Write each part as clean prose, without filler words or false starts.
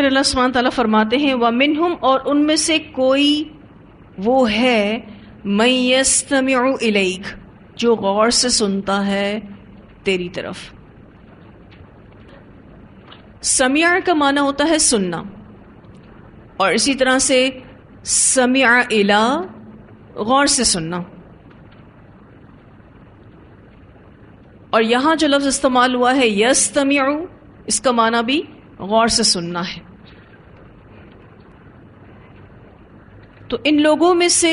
پھر اللہ سبحانہ تعالیٰ فرماتے ہیں وَمِنْهُمْ، اور ان میں سے کوئی وہ ہے مَن يَسْتَمِعُ إِلَيْكَ، جو غور سے سنتا ہے تیری طرف. سمع کا معنی ہوتا ہے سننا، اور اسی طرح سے سمع الا غور سے سننا. اور یہاں جو لفظ استعمال ہوا ہے یستمع، اس کا معنی بھی غور سے سننا ہے. تو ان لوگوں میں سے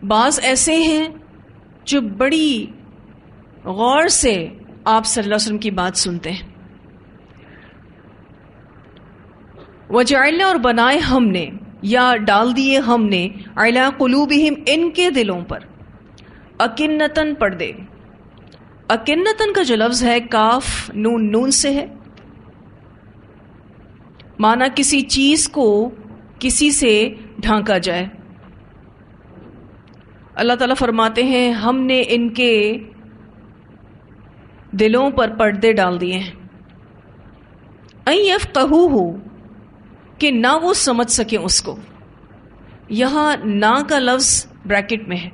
بعض ایسے ہیں جو بڑی غور سے آپ صلی اللہ علیہ وسلم کی بات سنتے ہیں. وجعلنا، اور بنائے ہم نے یا ڈال دیے ہم نے علی قلوبہم، ان کے دلوں پر اکنتن، پردے. اکنتن کا جو لفظ ہے کاف نون نون سے ہے، مانا کسی چیز کو کسی سے ڈھانکا جائے. اللہ تعالیٰ فرماتے ہیں ہم نے ان کے دلوں پر پردے ڈال دیے ہیں. ان یفقہوہ، کہ نہ وہ سمجھ سکیں اس کو. یہاں نہ کا لفظ بریکٹ میں ہے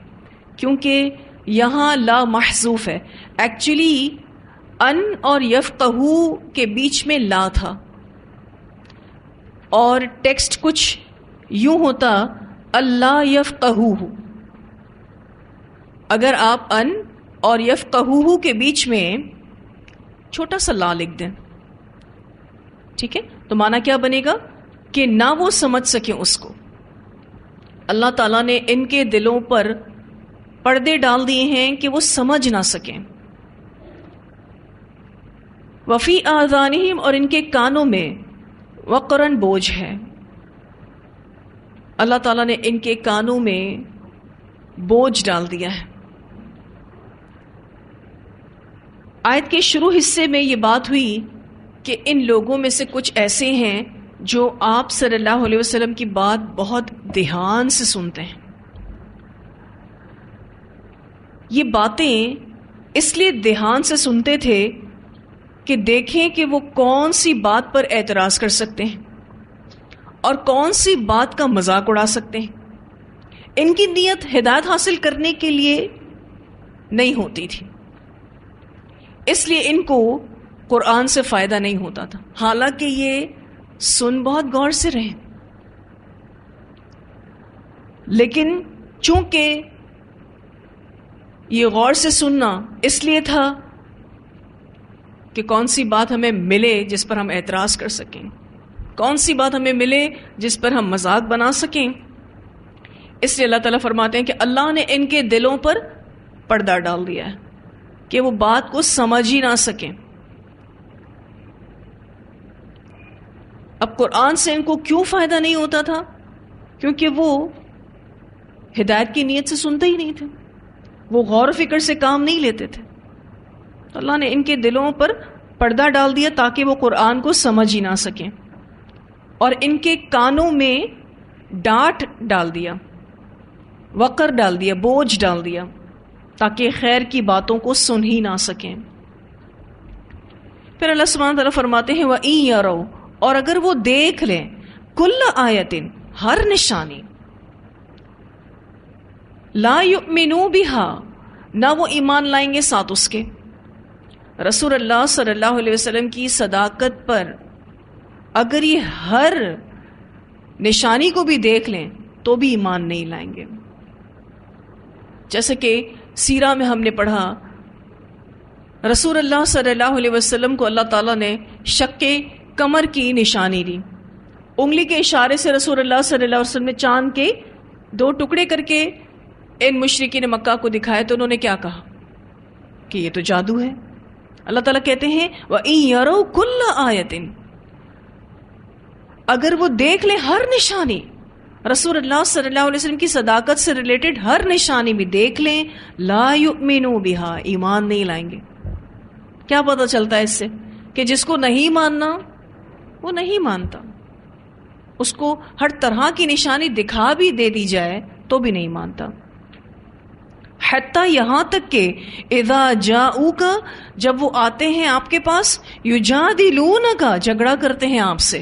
کیونکہ یہاں لا محذوف ہے. ایکچولی ان اور یفقہو کے بیچ میں لا تھا، اور ٹیکسٹ کچھ یوں ہوتا اللہ یفقہوہ. اگر آپ ان اور یفقہوہ کے بیچ میں چھوٹا سا لا لکھ دیں، ٹھیک ہے، تو معنی کیا بنے گا کہ نہ وہ سمجھ سکیں اس کو. اللہ تعالیٰ نے ان کے دلوں پر پردے ڈال دیے ہیں کہ وہ سمجھ نہ سکیں. وفی آذانہم، اور ان کے کانوں میں وقرن، بوجھ ہے. اللہ تعالیٰ نے ان کے کانوں میں بوجھ ڈال دیا ہے. آیت کے شروع حصے میں یہ بات ہوئی کہ ان لوگوں میں سے کچھ ایسے ہیں جو آپ صلی اللہ علیہ وسلم کی بات بہت دھیان سے سنتے ہیں. یہ باتیں اس لیے دھیان سے سنتے تھے کہ دیکھیں کہ وہ کون سی بات پر اعتراض کر سکتے ہیں اور کون سی بات کا مذاق اڑا سکتے ہیں. ان کی نیت ہدایت حاصل کرنے کے لیے نہیں ہوتی تھی، اس لیے ان کو قرآن سے فائدہ نہیں ہوتا تھا، حالانکہ یہ سن بہت غور سے رہے. لیکن چونکہ یہ غور سے سننا اس لیے تھا کہ کون سی بات ہمیں ملے جس پر ہم اعتراض کر سکیں، کون سی بات ہمیں ملے جس پر ہم مذاق بنا سکیں. اس لیے اللہ تعالیٰ فرماتے ہیں کہ اللہ نے ان کے دلوں پر پردہ ڈال دیا ہے کہ وہ بات کو سمجھ ہی نہ سکیں. اب قرآن سے ان کو کیوں فائدہ نہیں ہوتا تھا؟ کیونکہ وہ ہدایت کی نیت سے سنتے ہی نہیں تھے، وہ غور و فکر سے کام نہیں لیتے تھے. تو اللہ نے ان کے دلوں پر پردہ ڈال دیا تاکہ وہ قرآن کو سمجھ ہی نہ سکیں، اور ان کے کانوں میں ڈانٹ ڈال دیا، وقر ڈال دیا، بوجھ ڈال دیا، تاکہ خیر کی باتوں کو سن ہی نہ سکیں. پھر اللہ سبحانہ تعالیٰ فرماتے ہیں وَإِن يَرَوْا، اور اگر وہ دیکھ لیں کُلَّ آیَةٍ، ہر نشانی، لا یؤمنوا بها، نہ وہ ایمان لائیں گے ساتھ اس کے. رسول اللہ صلی اللہ علیہ وسلم کی صداقت پر اگر یہ ہر نشانی کو بھی دیکھ لیں تو بھی ایمان نہیں لائیں گے. جیسے کہ سیرہ میں ہم نے پڑھا رسول اللہ صلی اللہ علیہ وسلم کو اللہ تعالیٰ نے شق کمر کی نشانی دی. انگلی کے اشارے سے رسول اللہ صلی اللہ علیہ وسلم نے چاند کے 2 ٹکڑے کر کے ان مشرکین مکہ کو دکھائے تو انہوں نے کیا کہا کہ یہ تو جادو ہے. اللہ تعالیٰ کہتے ہیں وَإِن يَرَوْا كُلَّ آیَةٍ، اگر وہ دیکھ لیں ہر نشانی، رسول اللہ صلی اللہ علیہ وسلم کی صداقت سے ریلیٹڈ ہر نشانی بھی دیکھ لیں، لا یؤمنوا بها، ایمان نہیں لائیں گے. کیا پتہ چلتا ہے اس سے کہ جس کو نہیں ماننا وہ نہیں مانتا، اس کو ہر طرح کی نشانی دکھا بھی دے دی جائے تو بھی نہیں مانتا. حتیٰ یہاں تک کہ اذا جاؤک، جب وہ آتے ہیں آپ کے پاس، یجادلونک، جھگڑا کرتے ہیں آپ سے،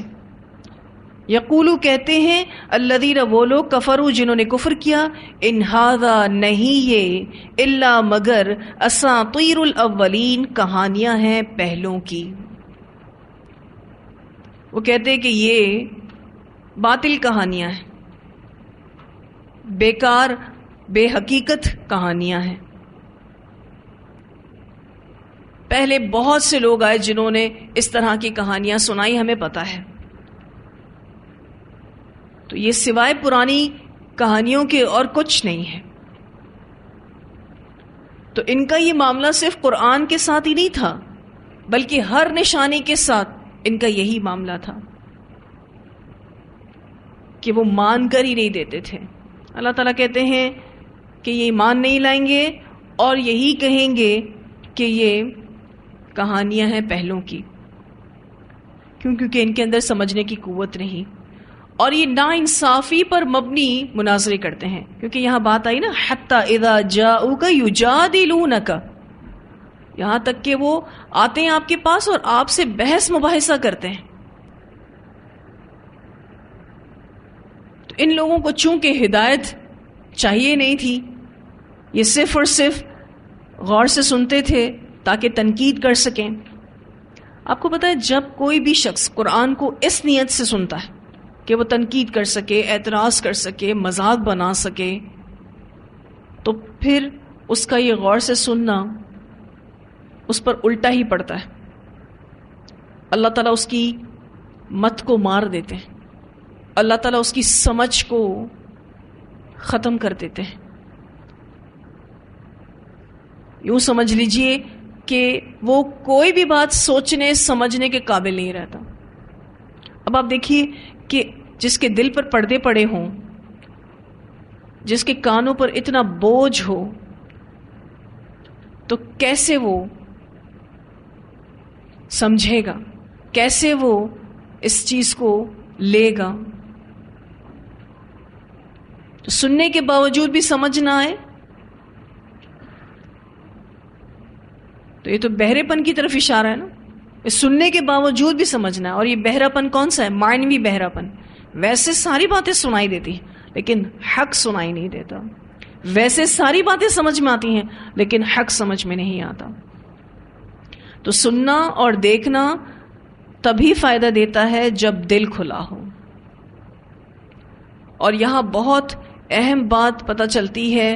یقولو کہتے ہیں الذین وہ لوگ کفروا جنہوں نے کفر کیا ان ھذا نہیں یہ الا مگر اساطیر الاولین کہانیاں ہیں پہلوں کی. وہ کہتے ہیں کہ یہ باطل کہانیاں ہیں, بیکار بے حقیقت کہانیاں ہیں. پہلے بہت سے لوگ آئے جنہوں نے اس طرح کی کہانیاں سنائی, ہمیں پتہ ہے. تو یہ سوائے پرانی کہانیوں کے اور کچھ نہیں ہے. تو ان کا یہ معاملہ صرف قرآن کے ساتھ ہی نہیں تھا, بلکہ ہر نشانی کے ساتھ ان کا یہی معاملہ تھا کہ وہ مان کر ہی نہیں دیتے تھے. اللہ تعالیٰ کہتے ہیں کہ یہ ایمان نہیں لائیں گے اور یہی کہیں گے کہ یہ کہانیاں ہیں پہلوں کی. کیونکہ ان کے اندر سمجھنے کی قوت نہیں, اور یہ ناانصافی پر مبنی مناظرے کرتے ہیں. کیونکہ یہاں بات آئی نا حتی اذا جاؤک یجادلونک, یہاں تک کہ وہ آتے ہیں آپ کے پاس اور آپ سے بحث مباحثہ کرتے ہیں. تو ان لوگوں کو چونکہ ہدایت چاہیے نہیں تھی, یہ صرف اور صرف غور سے سنتے تھے تاکہ تنقید کر سکیں. آپ کو پتہ ہے جب کوئی بھی شخص قرآن کو اس نیت سے سنتا ہے کہ وہ تنقید کر سکے, اعتراض کر سکے, مذاق بنا سکے, تو پھر اس کا یہ غور سے سننا اس پر الٹا ہی پڑتا ہے. اللہ تعالیٰ اس کی مت کو مار دیتے ہیں, اللہ تعالیٰ اس کی سمجھ کو ختم کر دیتے ہیں. یوں سمجھ لیجئے کہ وہ کوئی بھی بات سوچنے سمجھنے کے قابل نہیں رہتا. اب آپ دیکھیے کہ جس کے دل پر پردے پڑے ہوں, جس کے کانوں پر اتنا بوجھ ہو, تو کیسے وہ سمجھے گا, کیسے وہ اس چیز کو لے گا؟ تو سننے کے باوجود بھی سمجھ نہ آئے تو یہ تو بہرے پن کی طرف اشارہ ہے نا. سننے کے باوجود بھی سمجھنا ہے. اور یہ بہرا پن کون سا ہے؟ معنوی بہرا پن. ویسے ساری باتیں سنائی دیتی ہیں لیکن حق سنائی نہیں دیتا. ویسے ساری باتیں سمجھ میں آتی ہیں لیکن حق سمجھ میں نہیں آتا. تو سننا اور دیکھنا تبھی فائدہ دیتا ہے جب دل کھلا ہو. اور یہاں بہت اہم بات پتہ چلتی ہے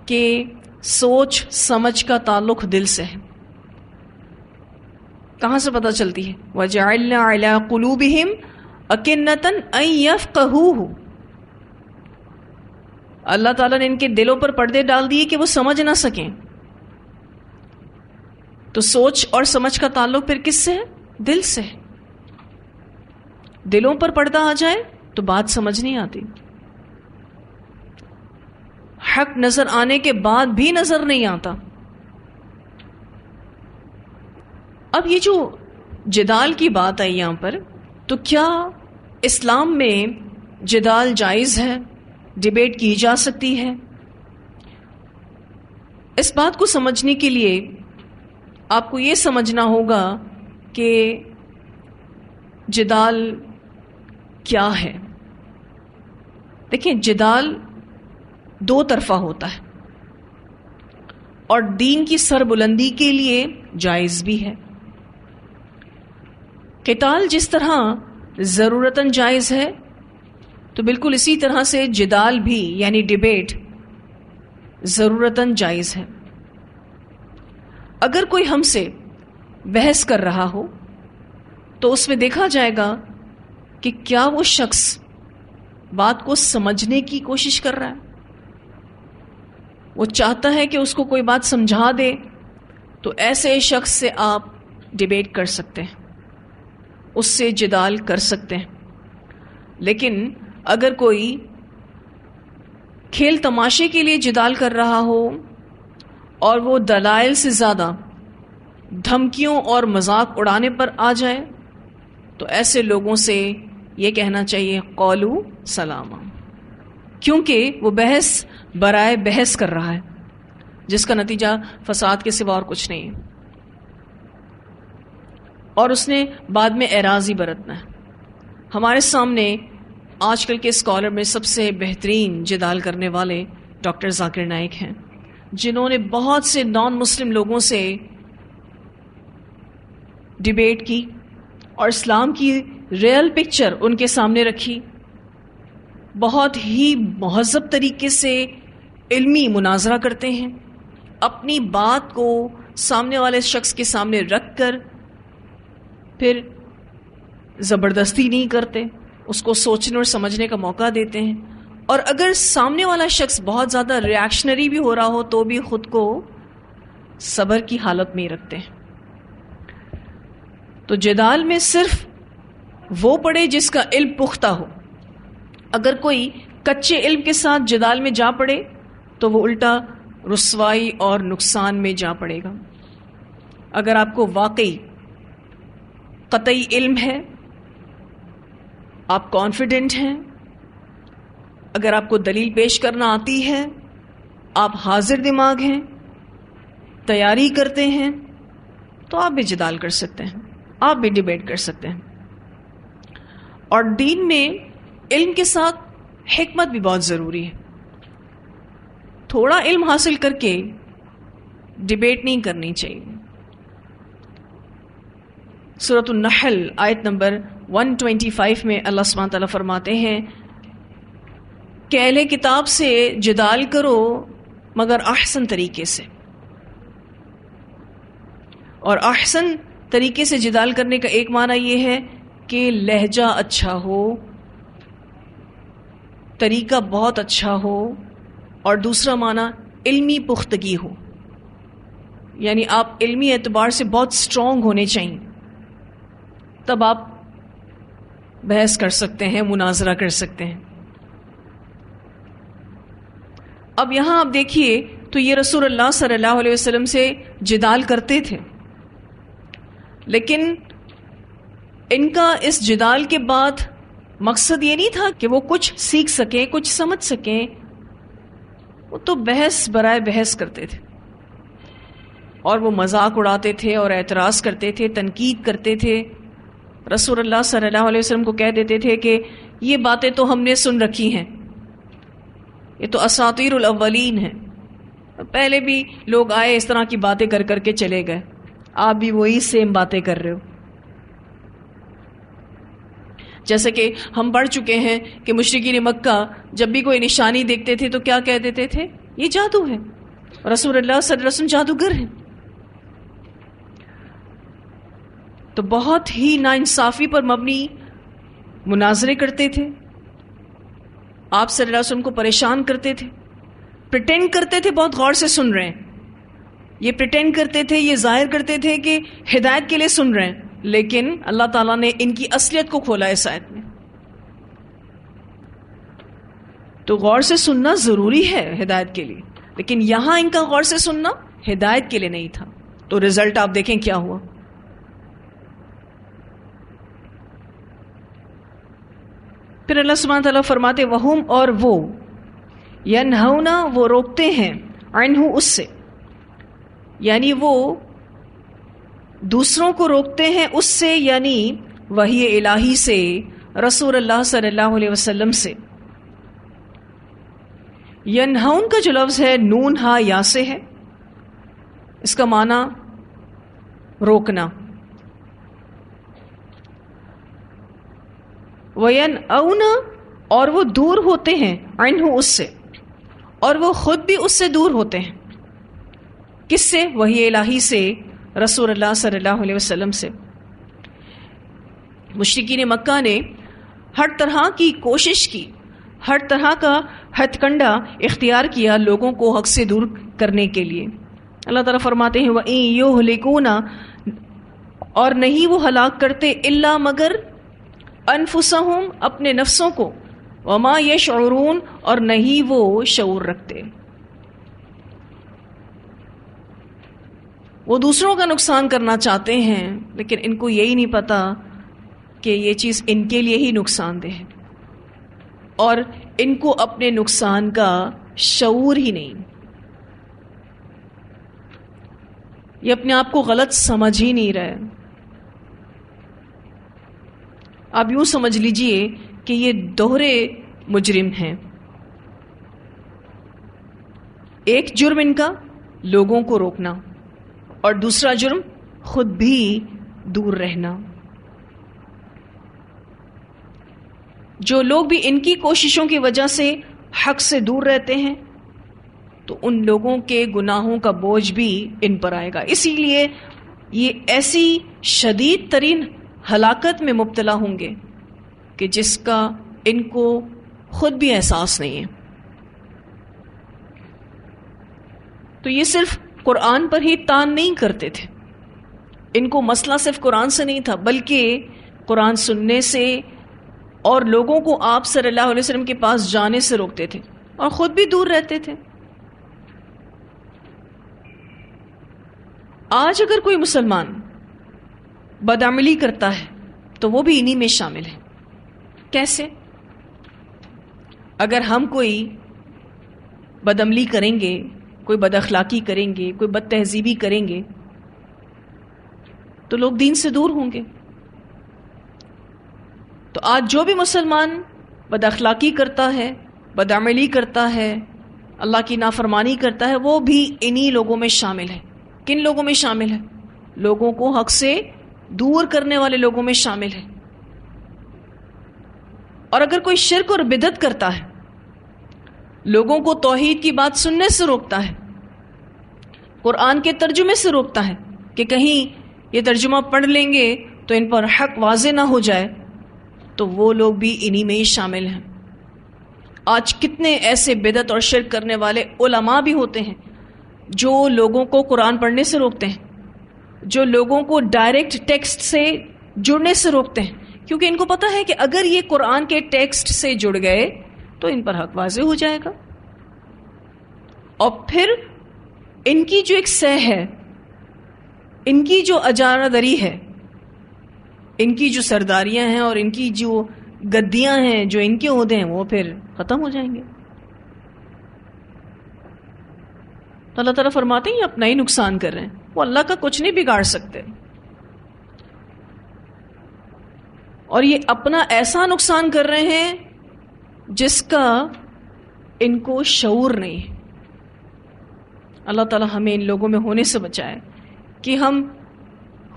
کہ سوچ سمجھ کا تعلق دل سے ہے. کہاں سے پتہ چلتی ہے؟ وَجَعَلْنَا عَلَىٰ قُلُوبِهِمْ أَكِنَّةً أَن يَفْقَهُوهُ, اللہ تعالیٰ نے ان کے دلوں پر پردے ڈال دیے کہ وہ سمجھ نہ سکیں. تو سوچ اور سمجھ کا تعلق پھر کس سے ہے؟ دل سے ہے. دلوں پر پردہ آ جائے تو بات سمجھ نہیں آتی. حق نظر آنے کے بعد بھی نظر نہیں آتا. اب یہ جو جدال کی بات آئی یہاں پر, تو کیا اسلام میں جدال جائز ہے؟ ڈیبیٹ کی جا سکتی ہے؟ اس بات کو سمجھنے کے لیے آپ کو یہ سمجھنا ہوگا کہ جدال کیا ہے. دیکھیں, جدال دو طرفہ ہوتا ہے اور دین کی سربلندی کے لیے جائز بھی ہے. قتال جس طرح ضرورتاً جائز ہے تو بالکل اسی طرح سے جدال بھی یعنی ڈیبیٹ ضرورتاً جائز ہے. اگر کوئی ہم سے بحث کر رہا ہو تو اس میں دیکھا جائے گا کہ کیا وہ شخص بات کو سمجھنے کی کوشش کر رہا ہے, وہ چاہتا ہے کہ اس کو کوئی بات سمجھا دے, تو ایسے شخص سے آپ ڈیبیٹ کر سکتے ہیں, اس سے جدال کر سکتے ہیں. لیکن اگر کوئی کھیل تماشے کے لیے جدال کر رہا ہو اور وہ دلائل سے زیادہ دھمکیوں اور مذاق اڑانے پر آ جائے, تو ایسے لوگوں سے یہ کہنا چاہیے قولو سلاما, کیونکہ وہ بحث برائے بحث کر رہا ہے جس کا نتیجہ فساد کے سوا اور کچھ نہیں ہے, اور اس نے بعد میں اعراض ہی برتنا ہے. ہمارے سامنے آج کل کے اسکالر میں سب سے بہترین جدال کرنے والے ڈاکٹر ذاکر نائک ہیں، جنہوں نے بہت سے نان مسلم لوگوں سے ڈیبیٹ کی اور اسلام کی ریئل پکچر ان کے سامنے رکھی. بہت ہی مہذب طریقے سے علمی مناظرہ کرتے ہیں، اپنی بات کو سامنے والے شخص کے سامنے رکھ کر پھر زبردستی نہیں کرتے، اس کو سوچنے اور سمجھنے کا موقع دیتے ہیں. اور اگر سامنے والا شخص بہت زیادہ ریاکشنری بھی ہو رہا ہو تو بھی خود کو صبر کی حالت میں ہی رکھتے ہیں. تو جدال میں صرف وہ پڑھے جس کا علم پختہ ہو. اگر کوئی کچے علم کے ساتھ جدال میں جا پڑے تو وہ الٹا رسوائی اور نقصان میں جا پڑے گا. اگر آپ کو واقعی قطعی علم ہے، آپ کانفیڈنٹ ہیں، اگر آپ کو دلیل پیش کرنا آتی ہے، آپ حاضر دماغ ہیں، تیاری کرتے ہیں، تو آپ بھی جدال کر سکتے ہیں، آپ بھی ڈیبیٹ کر سکتے ہیں. اور دین میں علم کے ساتھ حکمت بھی بہت ضروری ہے. تھوڑا علم حاصل کر کے ڈیبیٹ نہیں کرنی چاہیے. سورۃ النحل آیت نمبر 125 میں اللہ سبحانہ تعالیٰ فرماتے ہیں کہ اہل کتاب سے جدال کرو مگر احسن طریقے سے. اور احسن طریقے سے جدال کرنے کا ایک معنی یہ ہے کہ لہجہ اچھا ہو، طریقہ بہت اچھا ہو، اور دوسرا معنی علمی پختگی ہو. یعنی آپ علمی اعتبار سے بہت اسٹرانگ ہونے چاہیے، تب آپ بحث کر سکتے ہیں، مناظرہ کر سکتے ہیں. اب یہاں آپ دیکھیے تو یہ رسول اللہ صلی اللہ علیہ وسلم سے جدال کرتے تھے، لیکن ان کا اس جدال کے بعد مقصد یہ نہیں تھا کہ وہ کچھ سیکھ سکیں، کچھ سمجھ سکیں. وہ تو بحث برائے بحث کرتے تھے، اور وہ مذاق اڑاتے تھے اور اعتراض کرتے تھے، تنقید کرتے تھے. رسول اللہ صلی اللہ علیہ وسلم کو کہہ دیتے تھے کہ یہ باتیں تو ہم نے سن رکھی ہیں، یہ تو اساطیر الاولین ہیں، پہلے بھی لوگ آئے اس طرح کی باتیں کر کر کے چلے گئے، آپ بھی وہی سیم باتیں کر رہے ہو. جیسے کہ ہم پڑھ چکے ہیں کہ مشرکین مکہ جب بھی کوئی نشانی دیکھتے تھے تو کیا کہہ دیتے تھے؟ یہ جادو ہے. رسول اللہ صلی اللہ علیہ وسلم جادوگر ہیں. تو بہت ہی ناانصافی پر مبنی مناظرے کرتے تھے، آپ صلی اللہ علیہ وسلم کو پریشان کرتے تھے، پریٹینڈ کرتے تھے بہت غور سے سن رہے ہیں. یہ پریٹینڈ کرتے تھے، یہ ظاہر کرتے تھے کہ ہدایت کے لیے سن رہے ہیں، لیکن اللہ تعالیٰ نے ان کی اصلیت کو کھولا اس آیت میں. تو غور سے سننا ضروری ہے ہدایت کے لیے، لیکن یہاں ان کا غور سے سننا ہدایت کے لیے نہیں تھا. تو رزلٹ آپ دیکھیں کیا ہوا. پھر اللہ سبحانہ تعالیٰ فرماتے وہم، اور وہ ینہونا، وہ روکتے ہیں، عنہ، اس سے، یعنی وہ دوسروں کو روکتے ہیں اس سے، یعنی وحی الہی سے، رسول اللہ صلی اللہ علیہ وسلم سے. ینہون کا جو لفظ ہے نون ہا یا سے ہے، اس کا معنی روکنا. وَيَنْأَوْنَ، اور وہ دور ہوتے ہیں، عنہ، اس سے، اور وہ خود بھی اس سے دور ہوتے ہیں. کس سے؟ وحی الہی سے، رسول اللہ صلی اللہ علیہ وسلم سے. مشرکین مکہ نے ہر طرح کی کوشش کی، ہر طرح کا ہتھ کنڈا اختیار کیا لوگوں کو حق سے دور کرنے کے لیے. اللہ تعالیٰ فرماتے ہیں وَإِن يُهْلِكُونَ، اور نہیں وہ ہلاک کرتے، الا مگر، انفسہم، اپنے نفسوں کو، وما یشعرون، اور نہیں وہ شعور رکھتے. وہ دوسروں کا نقصان کرنا چاہتے ہیں، لیکن ان کو یہی نہیں پتا کہ یہ چیز ان کے لیے ہی نقصان دہ ہے، اور ان کو اپنے نقصان کا شعور ہی نہیں. یہ اپنے آپ کو غلط سمجھ ہی نہیں رہے. آپ یوں سمجھ لیجئے کہ یہ دوہرے مجرم ہیں. ایک جرم ان کا لوگوں کو روکنا اور دوسرا جرم خود بھی دور رہنا. جو لوگ بھی ان کی کوششوں کی وجہ سے حق سے دور رہتے ہیں تو ان لوگوں کے گناہوں کا بوجھ بھی ان پر آئے گا. اسی لیے یہ ایسی شدید ترین ہلاکت میں مبتلا ہوں گے کہ جس کا ان کو خود بھی احساس نہیں ہے. تو یہ صرف قرآن پر ہی تان نہیں کرتے تھے. ان کو مسئلہ صرف قرآن سے نہیں تھا بلکہ قرآن سننے سے اور لوگوں کو آپ صلی اللہ علیہ وسلم کے پاس جانے سے روکتے تھے اور خود بھی دور رہتے تھے. آج اگر کوئی مسلمان بدعملی کرتا ہے تو وہ بھی انہی میں شامل ہے. کیسے؟ اگر ہم کوئی بدعملی کریں گے، کوئی بد اخلاقی کریں گے، کوئی بد تہذیبی کریں گے تو لوگ دین سے دور ہوں گے. تو آج جو بھی مسلمان بد اخلاقی کرتا ہے، بدعملی کرتا ہے، اللہ کی نافرمانی کرتا ہے، وہ بھی انہی لوگوں میں شامل ہے. کن لوگوں میں شامل ہے؟ لوگوں کو حق سے دور کرنے والے لوگوں میں شامل ہے. اور اگر کوئی شرک اور بدعت کرتا ہے، لوگوں کو توحید کی بات سننے سے روکتا ہے، قرآن کے ترجمے سے روکتا ہے کہ کہیں یہ ترجمہ پڑھ لیں گے تو ان پر حق واضح نہ ہو جائے، تو وہ لوگ بھی انہی میں ہی شامل ہیں. آج کتنے ایسے بدعت اور شرک کرنے والے علماء بھی ہوتے ہیں جو لوگوں کو قرآن پڑھنے سے روکتے ہیں، جو لوگوں کو ڈائریکٹ ٹیکسٹ سے جڑنے سے روکتے ہیں، کیونکہ ان کو پتہ ہے کہ اگر یہ قرآن کے ٹیکسٹ سے جڑ گئے تو ان پر حق واضح ہو جائے گا. اور پھر ان کی جو ایک سہ ہے، ان کی جو اجارہ دری ہے، ان کی جو سرداریاں ہیں اور ان کی جو گدیاں ہیں، جو ان کے عہدے ہیں، وہ پھر ختم ہو جائیں گے. تو اللہ تعالیٰ فرماتے ہیں یہ اپنا ہی نقصان کر رہے ہیں، وہ اللہ کا کچھ نہیں بگاڑ سکتے. اور یہ اپنا ایسا نقصان کر رہے ہیں جس کا ان کو شعور نہیں ہے. اللہ تعالیٰ ہمیں ان لوگوں میں ہونے سے بچائے کہ ہم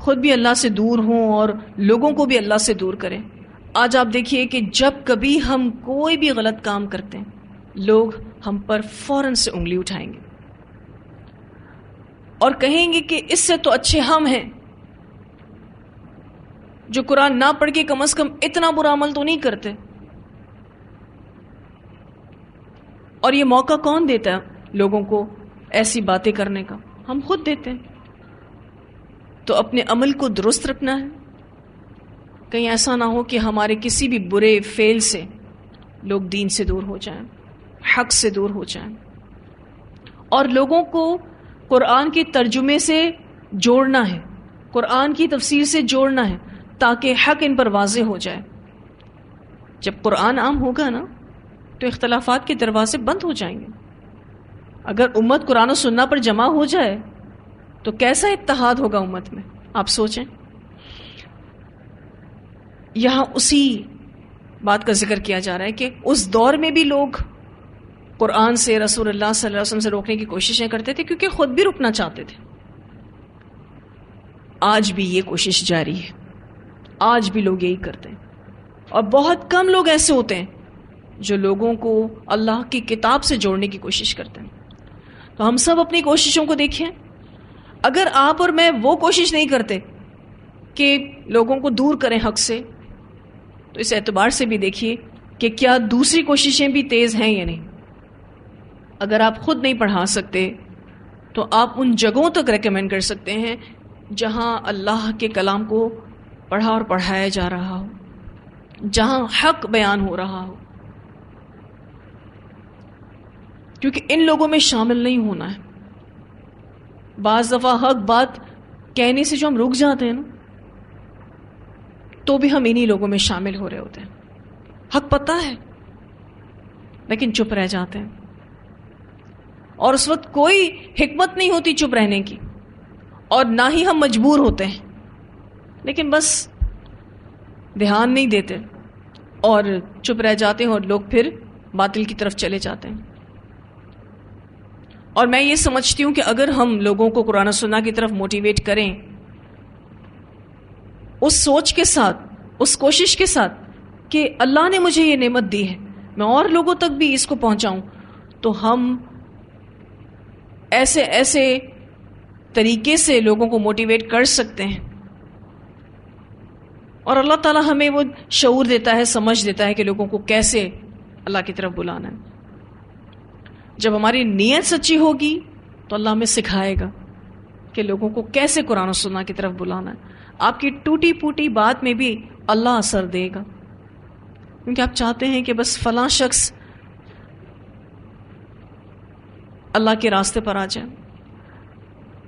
خود بھی اللہ سے دور ہوں اور لوگوں کو بھی اللہ سے دور کریں. آج آپ دیکھیے کہ جب کبھی ہم کوئی بھی غلط کام کرتے ہیں، لوگ ہم پر فوراً سے انگلی اٹھائیں گے اور کہیں گے کہ اس سے تو اچھے ہم ہیں جو قرآن نہ پڑھ کے کم از کم اتنا برا عمل تو نہیں کرتے. اور یہ موقع کون دیتا ہے لوگوں کو ایسی باتیں کرنے کا؟ ہم خود دیتے ہیں. تو اپنے عمل کو درست رکھنا ہے، کہیں ایسا نہ ہو کہ ہمارے کسی بھی برے فعل سے لوگ دین سے دور ہو جائیں، حق سے دور ہو جائیں. اور لوگوں کو قرآن کے ترجمے سے جوڑنا ہے، قرآن کی تفسیر سے جوڑنا ہے تاکہ حق ان پر واضح ہو جائے. جب قرآن عام ہوگا نا تو اختلافات کے دروازے بند ہو جائیں گے. اگر امت قرآن و سنہ پر جمع ہو جائے تو کیسا اتحاد ہوگا امت میں، آپ سوچیں. یہاں اسی بات کا ذکر کیا جا رہا ہے کہ اس دور میں بھی لوگ قرآن سے، رسول اللہ صلی اللہ علیہ وسلم سے روکنے کی کوششیں کرتے تھے کیونکہ خود بھی رکنا چاہتے تھے. آج بھی یہ کوشش جاری ہے، آج بھی لوگ یہی کرتے ہیں. اور بہت کم لوگ ایسے ہوتے ہیں جو لوگوں کو اللہ کی کتاب سے جوڑنے کی کوشش کرتے ہیں. تو ہم سب اپنی کوششوں کو دیکھیں. اگر آپ اور میں وہ کوشش نہیں کرتے کہ لوگوں کو دور کریں حق سے، تو اس اعتبار سے بھی دیکھیے کہ کیا دوسری کوششیں بھی تیز ہیں یا نہیں. اگر آپ خود نہیں پڑھا سکتے تو آپ ان جگہوں تک ریکمینڈ کر سکتے ہیں جہاں اللہ کے کلام کو پڑھا اور پڑھایا جا رہا ہو، جہاں حق بیان ہو رہا ہو. کیونکہ ان لوگوں میں شامل نہیں ہونا ہے. بعض دفعہ حق بات کہنے سے جو ہم رک جاتے ہیں نا، تو بھی ہم انہی لوگوں میں شامل ہو رہے ہوتے ہیں. حق پتہ ہے لیکن چپ رہ جاتے ہیں، اور اس وقت کوئی حکمت نہیں ہوتی چپ رہنے کی، اور نہ ہی ہم مجبور ہوتے ہیں، لیکن بس دھیان نہیں دیتے اور چپ رہ جاتے ہیں اور لوگ پھر باطل کی طرف چلے جاتے ہیں. اور میں یہ سمجھتی ہوں کہ اگر ہم لوگوں کو قرآن و سنت کی طرف موٹیویٹ کریں اس سوچ کے ساتھ، اس کوشش کے ساتھ کہ اللہ نے مجھے یہ نعمت دی ہے، میں اور لوگوں تک بھی اس کو پہنچاؤں، تو ہم ایسے ایسے طریقے سے لوگوں کو موٹیویٹ کر سکتے ہیں. اور اللہ تعالیٰ ہمیں وہ شعور دیتا ہے، سمجھ دیتا ہے کہ لوگوں کو کیسے اللہ کی طرف بلانا ہے. جب ہماری نیت سچی ہوگی تو اللہ ہمیں سکھائے گا کہ لوگوں کو کیسے قرآن و سنت کی طرف بلانا ہے. آپ کی ٹوٹی پوٹی بات میں بھی اللہ اثر دے گا، کیونکہ آپ چاہتے ہیں کہ بس فلاں شخص اللہ کے راستے پر آ جائے.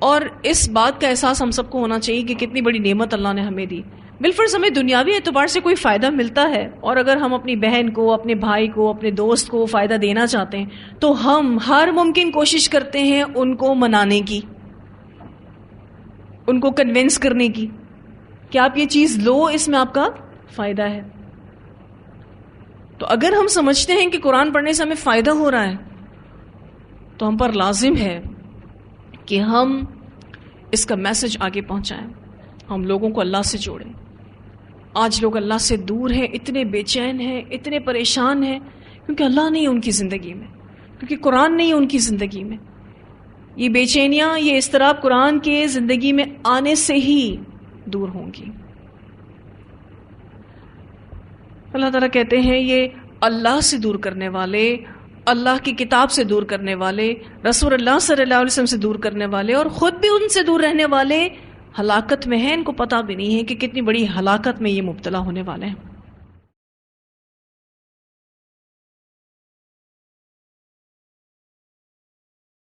اور اس بات کا احساس ہم سب کو ہونا چاہیے کہ کتنی بڑی نعمت اللہ نے ہمیں دی. بالفرض ہمیں دنیاوی اعتبار سے کوئی فائدہ ملتا ہے، اور اگر ہم اپنی بہن کو، اپنے بھائی کو، اپنے دوست کو فائدہ دینا چاہتے ہیں تو ہم ہر ممکن کوشش کرتے ہیں ان کو منانے کی، ان کو کنونس کرنے کی کہ آپ یہ چیز لو، اس میں آپ کا فائدہ ہے. تو اگر ہم سمجھتے ہیں کہ قرآن پڑھنے سے ہمیں فائدہ ہو رہا ہے تو ہم پر لازم ہے کہ ہم اس کا میسج آگے پہنچائیں، ہم لوگوں کو اللہ سے جوڑیں. آج لوگ اللہ سے دور ہیں، اتنے بے چین ہیں، اتنے پریشان ہیں، کیونکہ اللہ نہیں ہے ان کی زندگی میں، کیونکہ قرآن نہیں ہے ان کی زندگی میں. یہ بے چینیاں، یہ اضطراب قرآن کے زندگی میں آنے سے ہی دور ہوں گی. اللہ تعالیٰ کہتے ہیں یہ اللہ سے دور کرنے والے، اللہ کی کتاب سے دور کرنے والے، رسول اللہ صلی اللہ علیہ وسلم سے دور کرنے والے اور خود بھی ان سے دور رہنے والے ہلاکت میں ہیں. ان کو پتہ بھی نہیں ہے کہ کتنی بڑی ہلاکت میں یہ مبتلا ہونے والے ہیں.